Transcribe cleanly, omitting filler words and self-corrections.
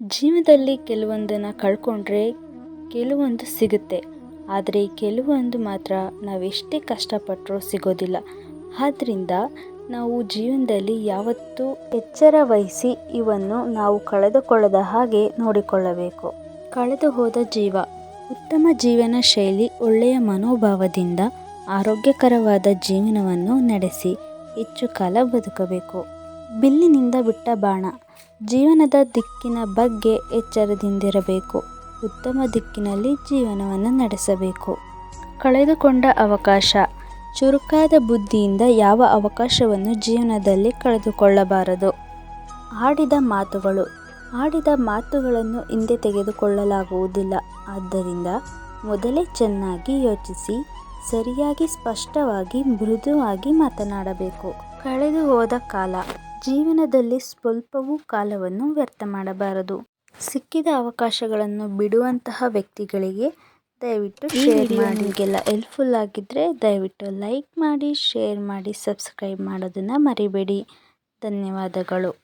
ಜೀವನದಲ್ಲಿ ಕೆಲವೊಂದನ್ನು ಕಳ್ಕೊಂಡ್ರೆ ಕೆಲವೊಂದು ಸಿಗುತ್ತೆ. ಆದರೆ ಕೆಲವೊಂದು ಮಾತ್ರ ನಾವೆಷ್ಟೇ ಕಷ್ಟಪಟ್ಟರೂ ಸಿಗೋದಿಲ್ಲ. ಆದ್ದರಿಂದ ನಾವು ಜೀವನದಲ್ಲಿ ಯಾವತ್ತೂ ಎಚ್ಚರ ವಹಿಸಿ ಇವನ್ನು ನಾವು ಕಳೆದುಕೊಳ್ಳದ ಹಾಗೆ ನೋಡಿಕೊಳ್ಳಬೇಕು. ಕಳೆದು ಹೋದ ಜೀವ. ಉತ್ತಮ ಜೀವನ ಶೈಲಿ ಒಳ್ಳೆಯ ಮನೋಭಾವದಿಂದ ಆರೋಗ್ಯಕರವಾದ ಜೀವನವನ್ನು ನಡೆಸಿ ಹೆಚ್ಚು ಕಾಲ ಬದುಕಬೇಕು. ಬಿಲ್ಲಿನಿಂದ ಬಿಟ್ಟ ಬಾಣ. ಜೀವನದ ದಿಕ್ಕಿನ ಬಗ್ಗೆ ಎಚ್ಚರದಿಂದಿರಬೇಕು. ಉತ್ತಮ ದಿಕ್ಕಿನಲ್ಲಿ ಜೀವನವನ್ನು ನಡೆಸಬೇಕು. ಕಳೆದುಕೊಂಡ ಅವಕಾಶ. ಚುರುಕಾದ ಬುದ್ಧಿಯಿಂದ ಯಾವ ಅವಕಾಶವನ್ನು ಜೀವನದಲ್ಲಿ ಕಳೆದುಕೊಳ್ಳಬಾರದು. ಆಡಿದ ಮಾತುಗಳು. ಆಡಿದ ಮಾತುಗಳನ್ನು ಹಿಂದೆ ತೆಗೆದುಕೊಳ್ಳಲಾಗುವುದಿಲ್ಲ. ಆದ್ದರಿಂದ ಮೊದಲೇ ಚೆನ್ನಾಗಿ ಯೋಚಿಸಿ ಸರಿಯಾಗಿ ಸ್ಪಷ್ಟವಾಗಿ ಮೃದುವಾಗಿ ಮಾತನಾಡಬೇಕು. ಕಳೆದು ಹೋದ ಕಾಲ. ಜೀವನದಲ್ಲಿ ಸ್ವಲ್ಪವೂ ಕಾಲವನ್ನು ವ್ಯರ್ಥ ಮಾಡಬಾರದು. ಸಿಕ್ಕಿದ ಅವಕಾಶಗಳನ್ನು ಬಿಡುವಂತಹ ವ್ಯಕ್ತಿಗಳಿಗೆ ದಯವಿಟ್ಟು ಶೇರ್ ಮಾಡಿ. ನಿಮಗೆಲ್ಲ ಹೆಲ್ಪ್ಫುಲ್ ಆಗಿದ್ದರೆ ದಯವಿಟ್ಟು ಲೈಕ್ ಮಾಡಿ, ಶೇರ್ ಮಾಡಿ, ಸಬ್ಸ್ಕ್ರೈಬ್ ಮಾಡೋದನ್ನು ಮರಿಬೇಡಿ. ಧನ್ಯವಾದಗಳು.